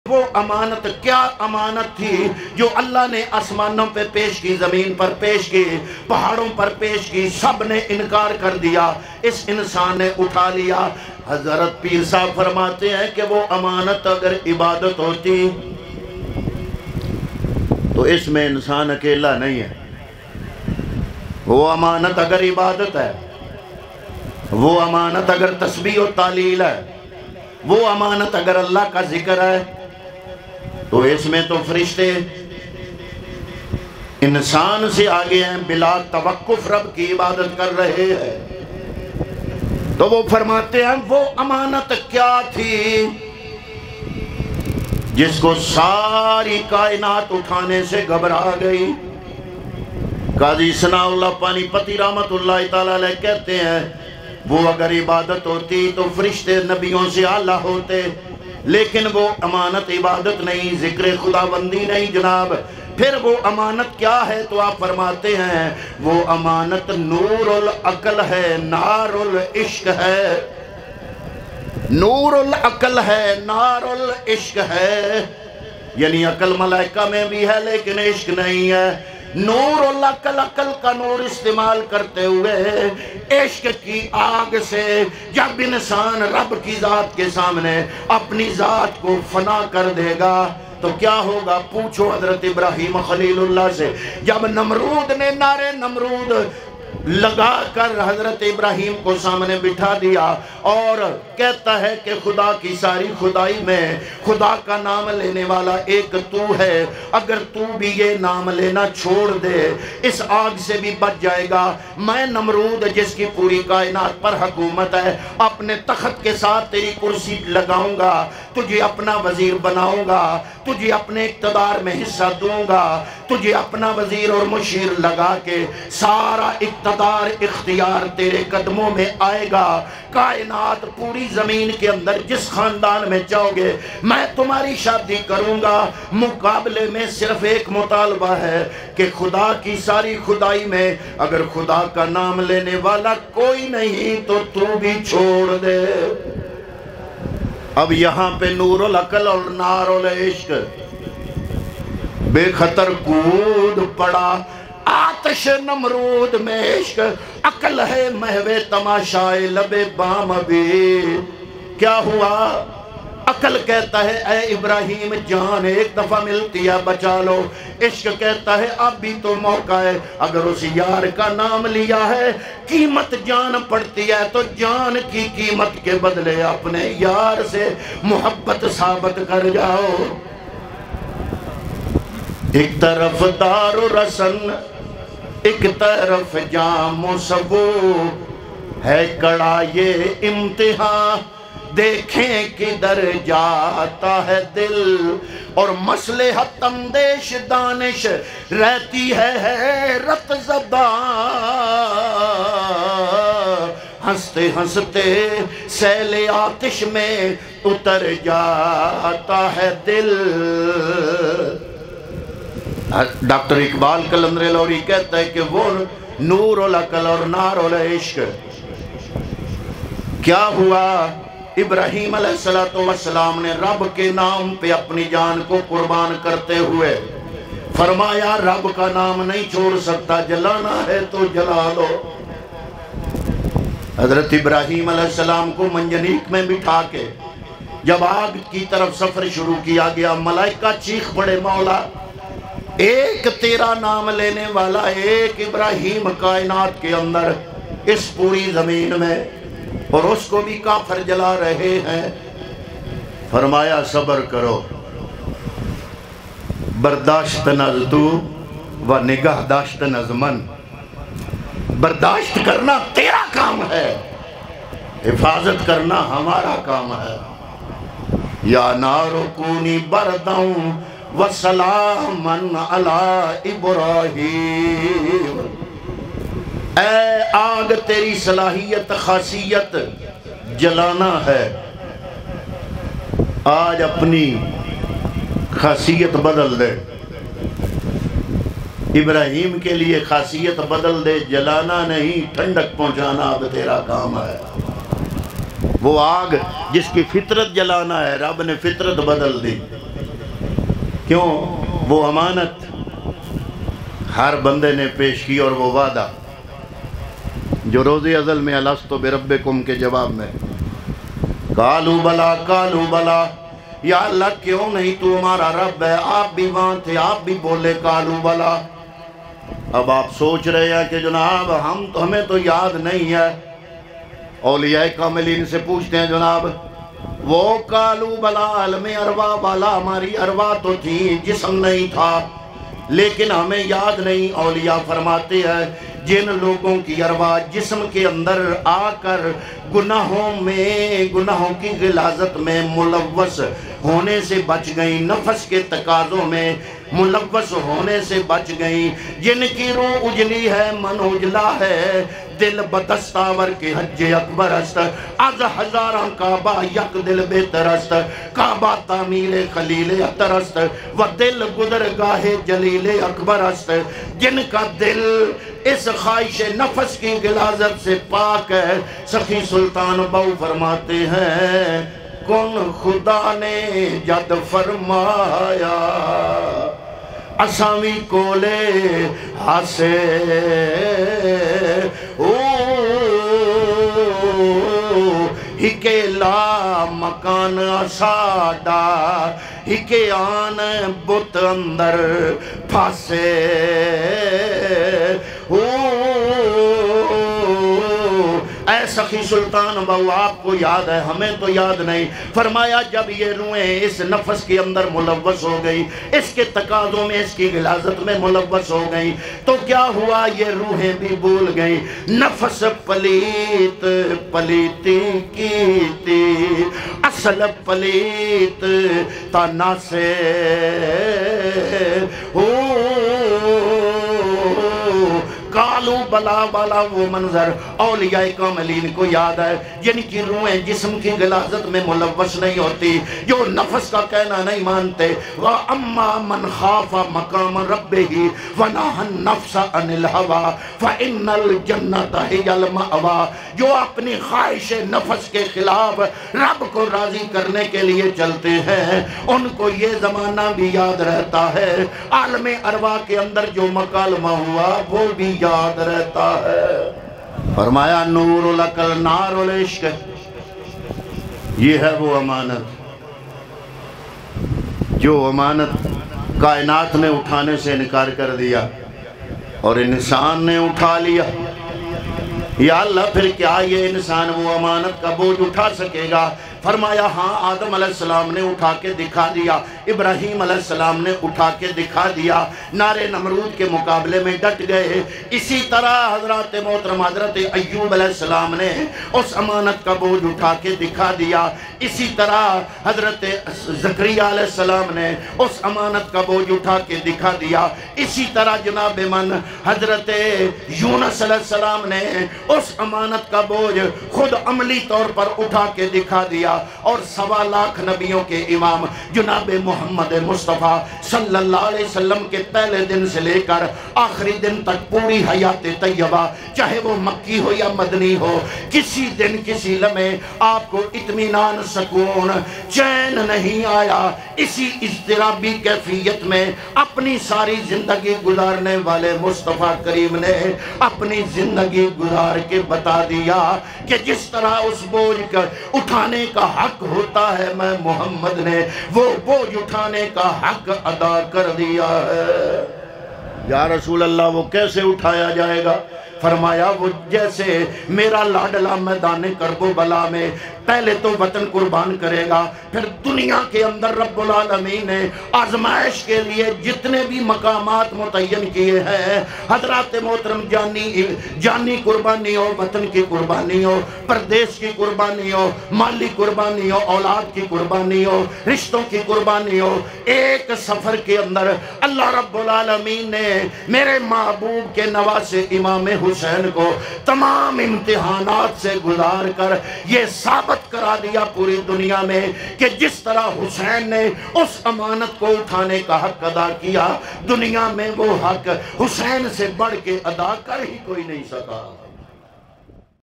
وہ امانت کیا امانت تھی جو اللہ نے آسمانوں پہ پیش کی، زمین پر پیش کی، پہاڑوں پر پیش کی، سب نے انکار کر دیا، اس انسان نے اٹھا لیا۔ حضرت پیر صاحب فرماتے ہیں کہ وہ امانت اگر عبادت ہوتی تو اس میں انسان اکیلا نہیں ہے۔ وہ امانت اگر عبادت ہے، وہ امانت اگر تسبیح و تعلیل ہے، وہ امانت اگر اللہ کا ذکر ہے، تو اس میں تو فرشتے انسان سے آگے ہیں، بلا توقف رب کی عبادت کر رہے ہیں۔ تو وہ فرماتے ہیں وہ امانت کیا تھی جس کو ساری کائنات اٹھانے سے گھبرا گئی۔ قاضی ثناء اللہ پانی پتی رحمت اللہ تعالیٰ علیہ کہتے ہیں وہ اگر عبادت ہوتی تو فرشتے نبیوں سے اعلیٰ ہوتے، لیکن وہ امانت عبادت نہیں، ذکر خدا بندی نہیں جناب۔ پھر وہ امانت کیا ہے تو آپ فرماتے ہیں وہ امانت نور العقل ہے، نار العشق ہے۔ نور العقل ہے، نار العشق ہے، یعنی عقل ملائکہ میں بھی ہے لیکن عشق نہیں ہے۔ نور العقل، عقل کا نور استعمال کرتے ہوئے عشق کی آگ سے جب انسان رب کی ذات کے سامنے اپنی ذات کو فنا کر دے گا تو کیا ہوگا؟ پوچھو حضرت ابراہیم خلیل اللہ سے۔ جب نمرود نے نعرے نمرود لگا کر حضرت ابراہیم کو سامنے بٹھا دیا اور کہتا ہے کہ خدا کی ساری خدائی میں خدا کا نام لینے والا ایک تو ہے، اگر تو بھی یہ نام لینا چھوڑ دے اس آگ سے بھی بچ جائے گا۔ میں نمرود جس کی پوری کائنات پر حکومت ہے اپنے تخت کے ساتھ تیری کرسی لگاؤں گا، تجھے اپنا وزیر بناؤں گا، تجھے اپنے اقتدار میں حصہ دوں گا، تجھے اپنا وزیر اور مشیر لگا کے سارا اقتدار اختیار تیرے قدموں میں آئے گا۔ کائنات پوری زمین کے اندر جس خاندان میں چاہو گے میں تمہاری شادی کروں گا۔ مقابلے میں صرف ایک مطالبہ ہے کہ خدا کی ساری خدائی میں اگر خدا کا نام لینے والا کوئی نہیں تو تو بھی چھوڑ دے۔ اب یہاں پہ نور العقل اور نار العشق بے خطر کود پڑا۔ آتش نمرود میں عشق، عقل ہے محو تماشائے لب بام بھی۔ کیا ہوا؟ عقل کہتا ہے اے ابراہیم جان ایک دفعہ ملتی ہے بچا لو، عشق کہتا ہے اب بھی تو موقع ہے، اگر اس یار کا نام لیا ہے قیمت جان پڑتی ہے تو جان کی قیمت کے بدلے اپنے یار سے محبت ثابت کر جاؤ۔ ایک طرف دار و رسن، ایک طرف جام و سبو، ہے کڑا یہ امتحان دیکھیں کدھر جاتا ہے دل، اور مصلحت اندیش دانش رہتی ہے حیرت زدہ، ہنستے ہنستے سیل آتش میں اتر جاتا ہے دل۔ ڈاکٹر اقبال قلندر لاہوری کہتا ہے کہ وہ نور العقل اور نار العشق کیا ہوا؟ ابراہیم علیہ السلام نے رب کے نام پہ اپنی جان کو قربان کرتے ہوئے فرمایا رب کا نام نہیں چھوڑ سکتا، جلانا ہے تو جلا لو۔ حضرت ابراہیم علیہ السلام کو منجنیق میں بٹھا کے جب آگ کی طرف سفر شروع کیا گیا، ملائکہ چیخ پڑے مولا ایک تیرا نام لینے والا، ایک ابراہیم کائنات کے اندر اس پوری زمین میں، اور اس کو بھی کافر جلا رہے ہیں۔ فرمایا صبر کرو، برداشت نز تو و نگاہ داشت نز من، برداشت کرنا تیرا کام ہے، حفاظت کرنا ہمارا کام ہے۔ یا نار کونی بردوں وسلامن علی ابراہیم، اے آگ تیری صلاحیت خاصیت جلانا ہے، آج اپنی خاصیت بدل دے۔ ابراہیم کے لیے خاصیت بدل دے، جلانا نہیں ٹھنڈک پہنچانا اب تیرا کام ہے۔ وہ آگ جس کی فطرت جلانا ہے رب نے فطرت بدل دی، کیوں؟ وہ امانت ہر بندے نے پیش کی، اور وہ وعدہ جو روز ازل میں الست بربکم کے جواب میں قالوا بلا قالوا بلا، یا اللہ کیوں نہیں تو ہمارا رب ہے؟ آپ بھی وہاں تھے، آپ بھی بولے قالوا بلا۔ اب آپ سوچ رہے ہیں کہ جناب ہمیں تو یاد نہیں ہے۔ اولیاء کاملین سے پوچھتے ہیں جناب وہ قالوا بلا عالم ارواح والا ہماری ارواح تو تھی، جسم نہیں تھا، لیکن ہمیں یاد نہیں۔ اولیاء فرماتے ہیں جن لوگوں کی ارواح جسم کے اندر آ کر گناہوں کی غلاظت میں ملوث ہونے سے بچ گئیں، نفس کے تقاضوں میں ملوث ہونے سے بچ گئیں، جن کی روح اجلی ہے، من اجلا ہے، دل بدستاور کے حج اکبر است، از ہزاراں کعبہ یک دل بہتر است، کعبہ تعمیر خلیل اتر است، و دل گزرگاہ جلیل اکبر است، جن کا دل اس خواہش نفس کی غلاظت سے پاک ہے۔ سخی سلطان بہو فرماتے ہیں کن خدا نے جد فرمایا اسامی کولے ہاسے ہکے لا مکان ساڈا ہکے آن بت اندر پھاسے اے سخی سلطان بہو آپ کو یاد ہے، ہمیں تو یاد نہیں۔ فرمایا جب یہ روحیں اس نفس کے اندر ملوث ہو گئی، اس کے تقاضوں میں، اس کی غلاظت میں ملوث ہو گئی، تو کیا ہوا؟ یہ روحیں بھی بھول گئیں۔ نفس پلیت پلیتی کی تھی، اصل پلیت تانا سے قالوا بلا والا وہ منظر اولیاء کاملین کو یاد ہے، جن کی روحیں جسم کی غلاظت میں ملوث نہیں ہوتی، جو نفس کا کہنا نہیں مانتے۔ وَأَمَّا مَنْ خَافَ مَقَامَ رَبِّهِ وَنَهَى النَّفْسَ عَنِ الْهَوَىٰ فَإِنَّ الْجَنَّةَ هِيَ الْمَأْوَىٰ، جو اپنی خواہش نفس کے خلاف رب کو راضی کرنے کے لیے چلتے ہیں، ان کو یہ زمانہ بھی یاد رہتا ہے، عالم ارواح کے اندر جو مکالمہ ہوا وہ بھی یاد رہتا ہے۔ فرمایا نور لکل نار العشق، یہ ہے وہ امانت جو امانت کائنات نے اٹھانے سے انکار کر دیا اور انسان نے اٹھا لیا۔ یا اللہ پھر کیا یہ انسان وہ امانت کا بوجھ اٹھا سکے گا؟ فرمایا ہاں، آدم علیہ السلام نے اٹھا کے دکھا دیا، ابراہیم علیہ السلام نے اٹھا کے دکھا دیا، نارے نمرود کے مقابلے میں ڈٹ گئے۔ اسی طرح حضرت محترم حضرت ایوب علیہ السلام نے اس امانت کا بوجھ اٹھا کے دکھا دیا، اسی طرح حضرت زکریا علیہ السلام نے اس امانت کا بوجھ اٹھا کے دکھا دیا، اسی طرح جناب من حضرت یونس علیہ السلام نے اس امانت کا بوجھ خود عملی طور پر اٹھا کے دکھا دیا، اور 1.25 لاکھ نبیوں کے امام جناب محمد مصطفیٰ صلی اللہ علیہ وسلم کے پہلے دن سے لے کر آخری دن تک پوری حیات طیبہ، چاہے وہ مکی ہو یا مدنی ہو، کسی دن کسی لمحے آپ کو اطمینان، سکون، چین نہیں آیا۔ اسی اضطرابی کیفیت میں اپنی ساری زندگی گزارنے والے مصطفیٰ کریم نے اپنی زندگی گزار کے بتا دیا کہ جس طرح اس بوجھ کا اٹھانے کا حق ہوتا ہے، میں محمد نے وہ بوجھ اٹھانے کا حق ادا کر دیا ہے۔ یا رسول اللہ وہ کیسے اٹھایا جائے گا؟ فرمایا وہ جیسے میرا لاڈلا میدان کرب و بلا میں پہلے تو وطن قربان کرے گا، پھر دنیا کے اندر رب العالمین نے آزمائش کے لیے جتنے بھی مقامات متعین کیے ہیں، حضرات محترم جانی قربانی ہو، وطن کی قربانی ہو، پردیس کی قربانی ہو، مالی قربانی ہو، اولاد کی قربانی ہو، رشتوں کی قربانی ہو، ایک سفر کے اندر اللہ رب العالمین نے میرے محبوب کے نواسے امام حسین کو تمام امتحانات سے گزار کر یہ ثابت کرا دیا پوری دنیا میں کہ جس طرح حسین نے اس امانت کو اٹھانے کا حق ادا کیا، دنیا میں وہ حق حسین سے بڑھ کے ادا کر ہی کوئی نہیں سکا۔